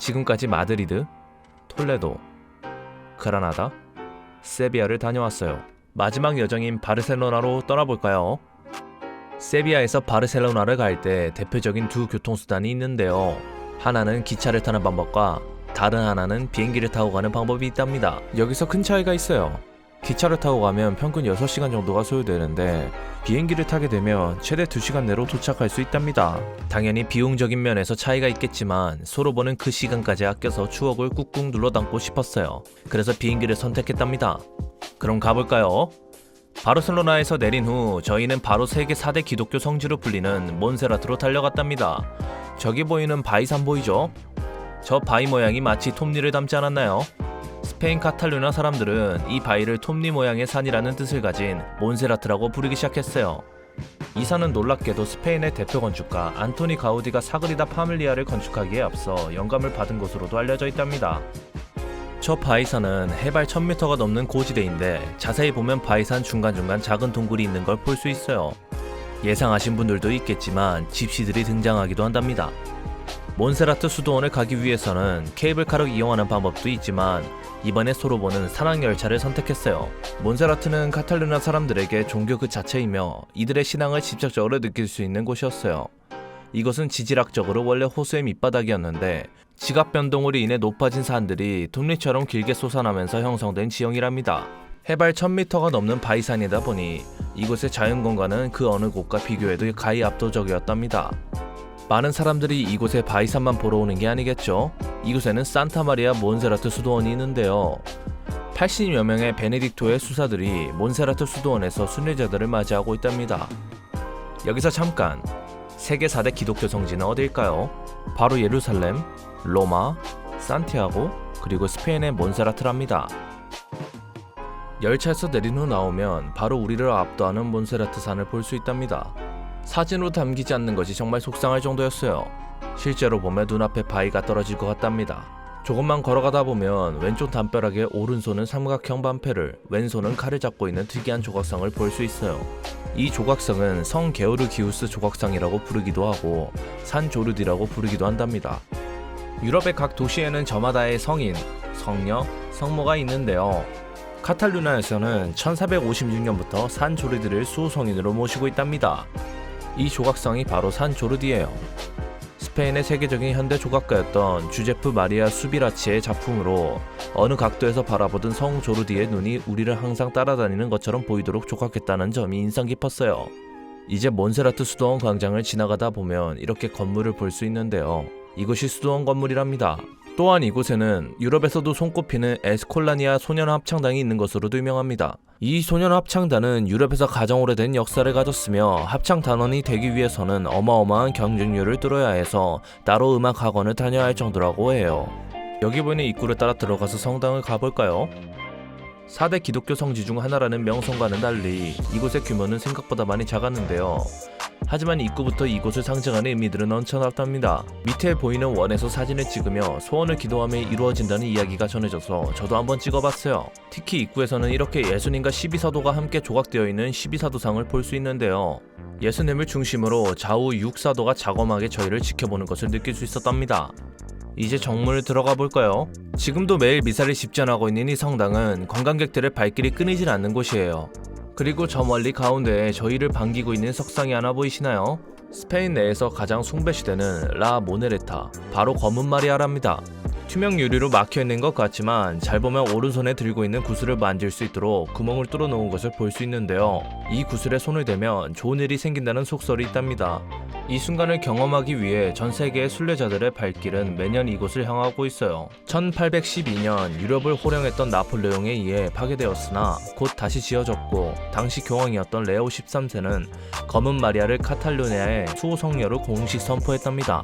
지금까지 마드리드, 톨레도, 그라나다, 세비야를 다녀왔어요. 마지막 여정인 바르셀로나로 떠나볼까요? 세비야에서 바르셀로나를 갈 때 대표적인 두 교통수단이 있는데요. 하나는 기차를 타는 방법과 다른 하나는 비행기를 타고 가는 방법이 있답니다. 여기서 큰 차이가 있어요. 기차를 타고 가면 평균 6시간 정도가 소요되는데 비행기를 타게 되면 최대 2시간 내로 도착할 수 있답니다. 당연히 비용적인 면에서 차이가 있겠지만 서로 보는 그 시간까지 아껴서 추억을 꾹꾹 눌러 담고 싶었어요. 그래서 비행기를 선택했답니다. 그럼 가볼까요? 바르셀로나에서 내린 후 저희는 바로 세계 4대 기독교 성지로 불리는 몬세라트로 달려갔답니다. 저기 보이는 바위산 보이죠? 저 바위 모양이 마치 톱니를 닮지 않았나요? 스페인 카탈루냐 사람들은 이 바위를 톱니 모양의 산이라는 뜻을 가진 몬세라트라고 부르기 시작했어요. 이 산은 놀랍게도 스페인의 대표 건축가 안토니 가우디가 사그리다 파밀리아를 건축하기에 앞서 영감을 받은 곳으로도 알려져 있답니다. 저 바위산은 해발 1000m가 넘는 고지대인데 자세히 보면 바위산 중간중간 작은 동굴이 있는 걸 볼 수 있어요. 예상하신 분들도 있겠지만 집시들이 등장하기도 한답니다. 몬세라트 수도원을 가기 위해서는 케이블카를 이용하는 방법도 있지만 이번에 소로보는 산악열차를 선택했어요. 몬세라트는 카탈루냐 사람들에게 종교 그 자체이며 이들의 신앙을 직접적으로 느낄 수 있는 곳이었어요. 이곳은 지질학적으로 원래 호수의 밑바닥이었는데 지각 변동으로 인해 높아진 산들이 톱니처럼 길게 솟아나면서 형성된 지형이랍니다. 해발 1000m가 넘는 바위산이다 보니 이곳의 자연공간은 그 어느 곳과 비교해도 가히 압도적이었답니다. 많은 사람들이 이곳에 바위산만 보러 오는 게 아니겠죠? 이곳에는 산타마리아 몬세라트 수도원이 있는데요. 80여 명의 베네딕토의 수사들이 몬세라트 수도원에서 순례자들을 맞이하고 있답니다. 여기서 잠깐! 세계 4대 기독교 성지는 어디일까요? 바로 예루살렘, 로마, 산티아고, 그리고 스페인의 몬세라트랍니다. 열차에서 내린 후 나오면 바로 우리를 압도하는 몬세라트 산을 볼 수 있답니다. 사진으로 담기지 않는 것이 정말 속상할 정도였어요. 실제로 보면 눈앞에 바위가 떨어질 것 같답니다. 조금만 걸어가다 보면 왼쪽 담벼락에 오른손은 삼각형 반패를, 왼손은 칼을 잡고 있는 특이한 조각상을 볼 수 있어요. 이 조각상은 성 게오르기우스 조각상이라고 부르기도 하고 산 조르디라고 부르기도 한답니다. 유럽의 각 도시에는 저마다의 성인, 성녀, 성모가 있는데요. 카탈루냐에서는 1456년부터 산 조르디를 수호성인으로 모시고 있답니다. 이 조각상이 바로 산 조르디예요. 스페인의 세계적인 현대 조각가였던 주제프 마리아 수비라치의 작품으로 어느 각도에서 바라보던 성 조르디의 눈이 우리를 항상 따라다니는 것처럼 보이도록 조각했다는 점이 인상 깊었어요. 이제 몬세라트 수도원 광장을 지나가다 보면 이렇게 건물을 볼 수 있는데요. 이곳이 수도원 건물이랍니다. 또한 이곳에는 유럽에서도 손꼽히는 에스콜라니아 소년합창단이 있는 것으로도 유명합니다. 이 소년합창단은 유럽에서 가장 오래된 역사를 가졌으며 합창단원이 되기 위해서는 어마어마한 경쟁률을 뚫어야 해서 따로 음악학원을 다녀야 할 정도라고 해요. 여기 보이는 입구를 따라 들어가서 성당을 가볼까요? 4대 기독교 성지 중 하나라는 명성과는 달리 이곳의 규모는 생각보다 많이 작았는데요. 하지만 입구부터 이곳을 상징하는 의미들은 넘쳐났답니다. 밑에 보이는 원에서 사진을 찍으며 소원을 기도하며 이루어진다는 이야기가 전해져서 저도 한번 찍어봤어요. 특히 입구에서는 이렇게 예수님과 12사도가 함께 조각되어 있는 12사도상을 볼 수 있는데요. 예수님을 중심으로 좌우 6사도가 자검하게 저희를 지켜보는 것을 느낄 수 있었답니다. 이제 정문을 들어가 볼까요? 지금도 매일 미사를 집전하고 있는 이 성당은 관광객들의 발길이 끊이질 않는 곳이에요. 그리고 저 멀리 가운데에 저희를 반기고 있는 석상이 하나 보이시나요? 스페인 내에서 가장 숭배시되는 라 모네레타, 바로 검은 마리아랍니다. 투명 유리로 막혀있는 것 같지만 잘 보면 오른손에 들고 있는 구슬을 만질 수 있도록 구멍을 뚫어 놓은 것을 볼 수 있는데요. 이 구슬에 손을 대면 좋은 일이 생긴다는 속설이 있답니다. 이 순간을 경험하기 위해 전 세계의 순례자들의 발길은 매년 이곳을 향하고 있어요. 1812년 유럽을 호령했던 나폴레옹에 의해 파괴되었으나 곧 다시 지어졌고 당시 교황이었던 레오 13세는 검은 마리아를 카탈루냐의 수호성녀로 공식 선포했답니다.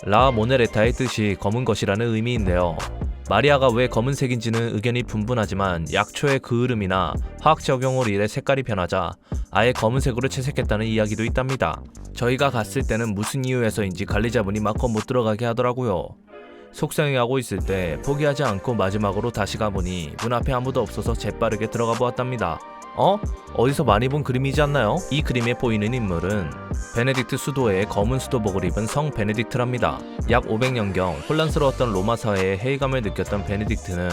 라 모네레타의 뜻이 검은 것이라는 의미인데요. 마리아가 왜 검은색인지는 의견이 분분하지만 약초의 그을음이나 화학 적용으로 인해 색깔이 변하자 아예 검은색으로 채색했다는 이야기도 있답니다. 저희가 갔을 때는 무슨 이유에서인지 관리자분이 마껏 못 들어가게 하더라고요. 속상해하고 있을 때 포기하지 않고 마지막으로 다시 가보니 문 앞에 아무도 없어서 재빠르게 들어가 보았답니다. 어디서 많이 본 그림이지 않나요? 이 그림에 보이는 인물은 베네딕트 수도의 검은 수도복을 입은 성 베네딕트랍니다. 약 500년경 혼란스러웠던 로마 사회에 회의감을 느꼈던 베네딕트는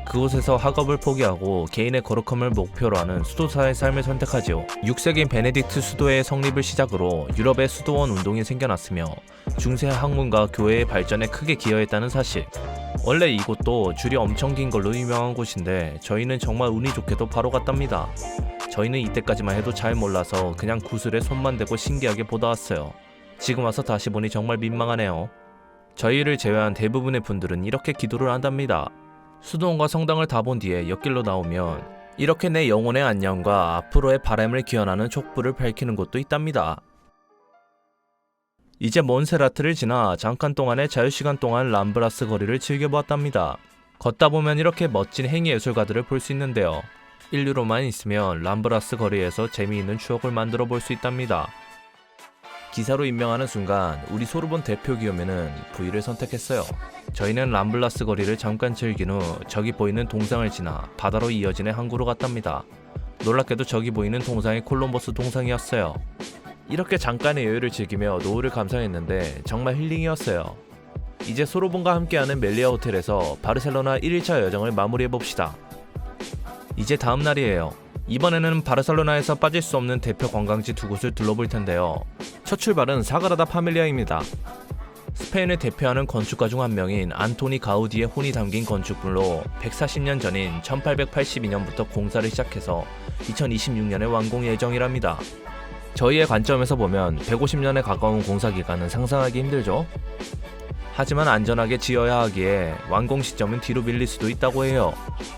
그곳에서 학업을 포기하고 개인의 거룩함을 목표로 하는 수도사의 삶을 선택하지요. 6세기 베네딕트 수도의 성립을 시작으로 유럽의 수도원 운동이 생겨났으며 중세 학문과 교회의 발전에 크게 기여했다는 사실. 원래 이곳도 줄이 엄청 긴 걸로 유명한 곳인데 저희는 정말 운이 좋게도 바로 갔답니다. 저희는 이때까지만 해도 잘 몰라서 그냥 구슬에 손만 대고 신기하게 보다 왔어요. 지금 와서 다시 보니 정말 민망하네요. 저희를 제외한 대부분의 분들은 이렇게 기도를 한답니다. 수도원과 성당을 다 본 뒤에 옆길로 나오면 이렇게 내 영혼의 안녕과 앞으로의 바람을 기원하는 촛불을 밝히는 곳도 있답니다. 이제 몬세라트를 지나 잠깐 동안의 자유시간 동안 람브라스 거리를 즐겨보았답니다. 걷다 보면 이렇게 멋진 행위예술가들을 볼 수 있는데요. 인류로만 있으면 람브라스 거리에서 재미있는 추억을 만들어 볼 수 있답니다. 기사로 임명하는 순간 우리 소르본 대표 기욤에는 V를 선택했어요. 저희는 람블라스 거리를 잠깐 즐긴 후 저기 보이는 동상을 지나 바다로 이어지는 항구로 갔답니다. 놀랍게도 저기 보이는 동상이 콜럼버스 동상이었어요. 이렇게 잠깐의 여유를 즐기며 노을을 감상했는데 정말 힐링이었어요. 이제 소르본과 함께하는 멜리아 호텔에서 바르셀로나 1일차 여정을 마무리해봅시다. 이제 다음 날이에요. 이번에는 바르셀로나에서 빠질 수 없는 대표 관광지 두 곳을 둘러볼 텐데요. 첫 출발은 사그라다 파밀리아입니다. 스페인을 대표하는 건축가 중 한 명인 안토니 가우디의 혼이 담긴 건축물로 140년 전인 1882년부터 공사를 시작해서 2026년에 완공 예정이랍니다. 저희의 관점에서 보면 150년에 가까운 공사 기간은 상상하기 힘들죠? 하지만 안전하게 지어야 하기에 완공 시점은 뒤로 밀릴 수도 있다고 해요.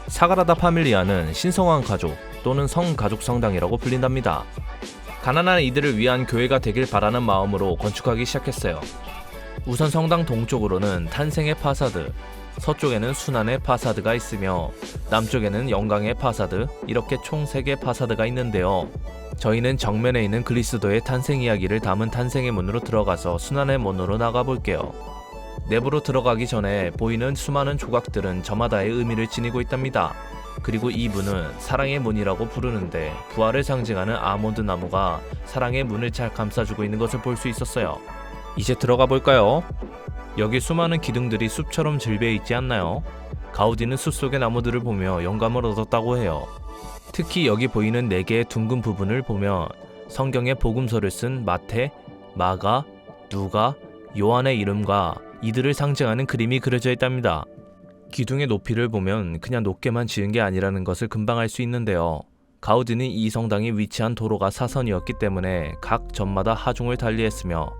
사그라다 파밀리아는 신성한 가족 또는 성가족 성당이라고 불린답니다. 가난한 이들을 위한 교회가 되길 바라는 마음으로 건축하기 시작했어요. 우선 성당 동쪽으로는 탄생의 파사드, 서쪽에는 순환의 파사드가 있으며 남쪽에는 영광의 파사드, 이렇게 총 3개의 파사드가 있는데요. 저희는 정면에 있는 그리스도의 탄생 이야기를 담은 탄생의 문으로 들어가서 순환의 문으로 나가볼게요. 내부로 들어가기 전에 보이는 수많은 조각들은 저마다의 의미를 지니고 있답니다. 그리고 이 문은 사랑의 문이라고 부르는데 부활을 상징하는 아몬드 나무가 사랑의 문을 잘 감싸주고 있는 것을 볼 수 있었어요. 이제 들어가 볼까요? 여기 수많은 기둥들이 숲처럼 질비해 있지 않나요? 가우디는 숲 속의 나무들을 보며 영감을 얻었다고 해요. 특히 여기 보이는 4개의 둥근 부분을 보면 성경의 복음서를 쓴 마태, 마가, 누가, 요한의 이름과 이들을 상징하는 그림이 그려져 있답니다. 기둥의 높이를 보면 그냥 높게만 지은 게 아니라는 것을 금방 알 수 있는데요. 가우디는 이 성당이 위치한 도로가 사선이었기 때문에 각 점마다 하중을 달리했으며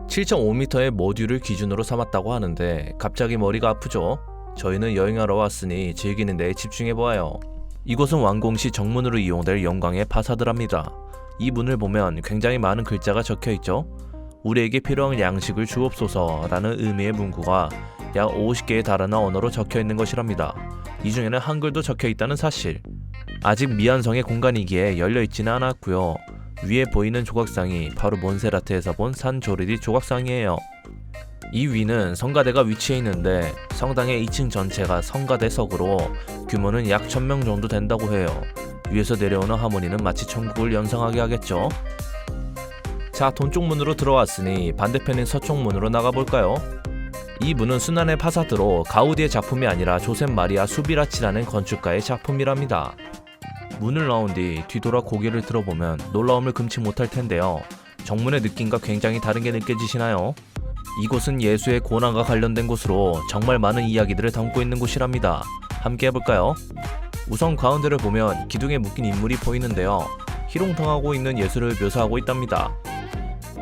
7.5m의 모듈을 기준으로 삼았다고 하는데 갑자기 머리가 아프죠? 저희는 여행하러 왔으니 즐기는 데에 집중해보아요. 이곳은 완공 시 정문으로 이용될 영광의 파사드랍니다. 이 문을 보면 굉장히 많은 글자가 적혀있죠? 우리에게 필요한 양식을 주옵소서라는 의미의 문구가 약 50개에 달하는 언어로 적혀있는 것이랍니다. 이 중에는 한글도 적혀있다는 사실. 아직 미완성의 공간이기에 열려있지는 않았고요. 위에 보이는 조각상이 바로 몬세라트에서 본 산 조르디 조각상이에요. 이 위는 성가대가 위치해 있는데 성당의 2층 전체가 성가대석으로 규모는 약 1000명 정도 된다고 해요. 위에서 내려오는 하모니는 마치 천국을 연상하게 하겠죠. 자, 동쪽 문으로 들어왔으니 반대편인 서쪽 문으로 나가볼까요? 이 문은 순환의 파사드로 가우디의 작품이 아니라 조셉 마리아 수비라치라는 건축가의 작품이랍니다. 문을 나온 뒤 뒤돌아 고개를 들어보면 놀라움을 금치 못할 텐데요. 정문의 느낌과 굉장히 다른 게 느껴지시나요? 이곳은 예수의 고난과 관련된 곳으로 정말 많은 이야기들을 담고 있는 곳이랍니다. 함께 해볼까요? 우선 가운데를 보면 기둥에 묶인 인물이 보이는데요. 희롱당하고 있는 예수를 묘사하고 있답니다.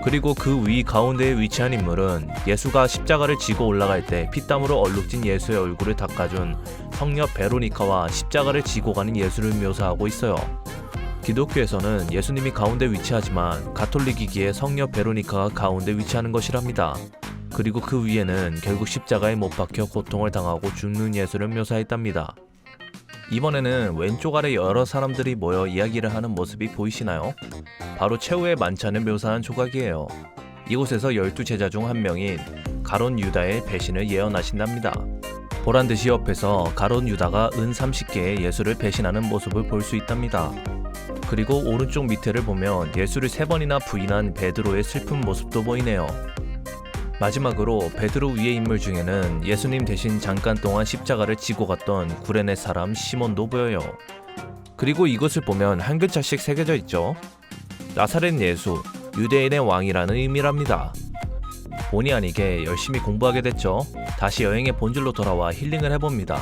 그리고 그 위 가운데에 위치한 인물은 예수가 십자가를 지고 올라갈 때 피땀으로 얼룩진 예수의 얼굴을 닦아준 성녀 베로니카와 십자가를 지고 가는 예수를 묘사하고 있어요. 기독교에서는 예수님이 가운데 위치하지만 가톨릭이기에 성녀 베로니카가 가운데 위치하는 것이랍니다. 그리고 그 위에는 결국 십자가에 못 박혀 고통을 당하고 죽는 예수를 묘사했답니다. 이번에는 왼쪽 아래 여러 사람들이 모여 이야기를 하는 모습이 보이시나요? 바로 최후의 만찬을 묘사한 조각이에요. 이곳에서 12제자 중 한 명인 가론 유다의 배신을 예언하신답니다. 보란듯이 옆에서 가론 유다가 은 30개의 예수를 배신하는 모습을 볼 수 있답니다. 그리고 오른쪽 밑에를 보면 예수를 3번이나 부인한 베드로의 슬픈 모습도 보이네요. 마지막으로 베드로 위의 인물 중에는 예수님 대신 잠깐 동안 십자가를 지고 갔던 구레네 사람 시몬도 보여요. 그리고 이것을 보면 한 글자씩 새겨져 있죠. 나사렛 예수, 유대인의 왕이라는 의미랍니다. 본의 아니게 열심히 공부하게 됐죠. 다시 여행의 본질로 돌아와 힐링을 해봅니다.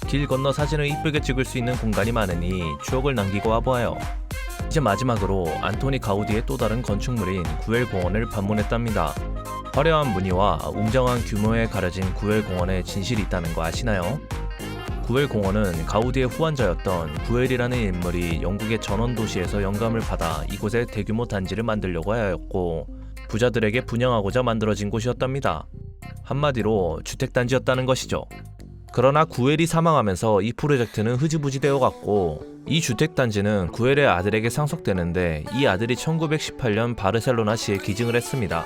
길 건너 사진을 이쁘게 찍을 수 있는 공간이 많으니 추억을 남기고 와보아요. 이제 마지막으로 안토니 가우디의 또 다른 건축물인 구엘공원을 방문했답니다. 화려한 무늬와 웅장한 규모에 가려진 구엘공원에 진실이 있다는 거 아시나요? 구엘공원은 가우디의 후환자였던 구엘이라는 인물이 영국의 전원도시에서 영감을 받아 이곳에 대규모 단지를 만들려고 하였고 부자들에게 분양하고자 만들어진 곳이었답니다. 한마디로 주택단지였다는 것이죠. 그러나 구엘이 사망하면서 이 프로젝트는 흐지부지 되어갔고 이 주택단지는 구엘의 아들에게 상속되는데 이 아들이 1918년 바르셀로나시에 기증을 했습니다.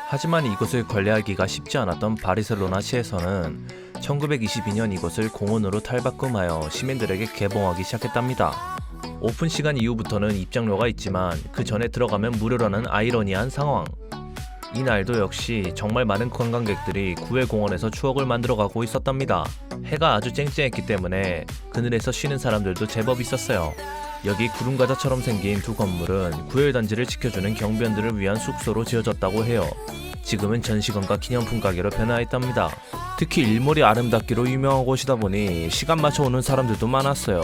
하지만 이곳을 관리하기가 쉽지 않았던 바르셀로나시에서는 1922년 이곳을 공원으로 탈바꿈하여 시민들에게 개봉하기 시작했답니다. 오픈 시간 이후부터는 입장료가 있지만 그 전에 들어가면 무료라는 아이러니한 상황. 이날도 역시 정말 많은 관광객들이 구엘공원에서 추억을 만들어가고 있었답니다. 해가 아주 쨍쨍했기 때문에 그늘에서 쉬는 사람들도 제법 있었어요. 여기 구름과자처럼 생긴 두 건물은 구엘단지를 지켜주는 경비원들을 위한 숙소로 지어졌다고 해요. 지금은 전시관과 기념품 가게로 변화했답니다. 특히 일몰이 아름답기로 유명한 곳이다 보니 시간 맞춰 오는 사람들도 많았어요.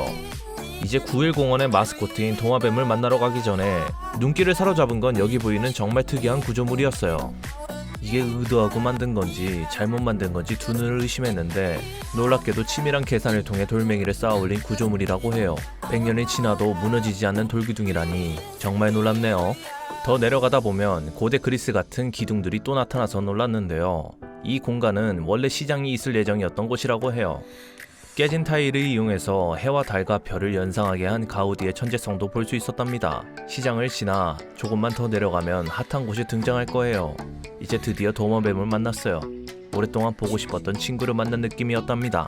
이제 구엘공원의 마스코트인 도마뱀을 만나러 가기 전에 눈길을 사로잡은 건 여기 보이는 정말 특이한 구조물이었어요. 이게 의도하고 만든 건지 잘못 만든 건지 두 눈을 의심했는데 놀랍게도 치밀한 계산을 통해 돌멩이를 쌓아 올린 구조물이라고 해요. 100년이 지나도 무너지지 않는 돌기둥이라니 정말 놀랍네요. 더 내려가다 보면 고대 그리스 같은 기둥들이 또 나타나서 놀랐는데요. 이 공간은 원래 시장이 있을 예정이었던 곳이라고 해요. 깨진 타일을 이용해서 해와 달과 별을 연상하게 한 가우디의 천재성도 볼 수 있었답니다. 시장을 지나 조금만 더 내려가면 핫한 곳이 등장할 거예요. 이제 드디어 도마뱀을 만났어요. 오랫동안 보고 싶었던 친구를 만난 느낌이었답니다.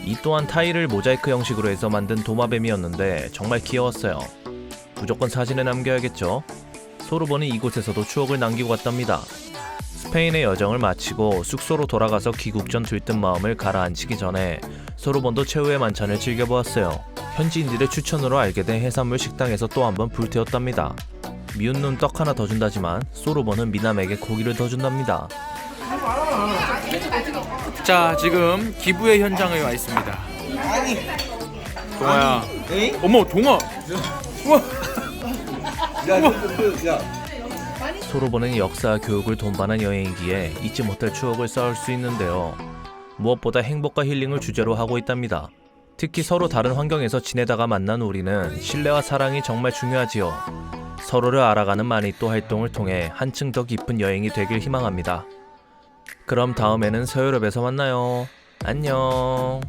이 또한 타일을 모자이크 형식으로 해서 만든 도마뱀이었는데 정말 귀여웠어요. 무조건 사진에 남겨야겠죠? 소르본은 이곳에서도 추억을 남기고 갔답니다. 스페인의 여정을 마치고 숙소로 돌아가서 귀국 전 들뜬 마음을 가라앉히기 전에 소르본도 최후의 만찬을 즐겨보았어요. 현지인들의 추천으로 알게 된 해산물 식당에서 또 한번 불태웠답니다. 미운 눈 떡 하나 더 준다지만 소르본은 미남에게 고기를 더 준답니다. 자, 지금 기부의 현장에 와 있습니다. 동아야. 어머, 동아. 우와. 소르본은 역사 교육을 돈반한 여행이기에 잊지 못할 추억을 쌓을 수 있는데요. 무엇보다 행복과 힐링을 주제로 하고 있답니다. 특히 서로 다른 환경에서 지내다가 만난 우리는 신뢰와 사랑이 정말 중요하지요. 서로를 알아가는 마니또 활동을 통해 한층 더 깊은 여행이 되길 희망합니다. 그럼 다음에는 서유럽에서 만나요. 안녕.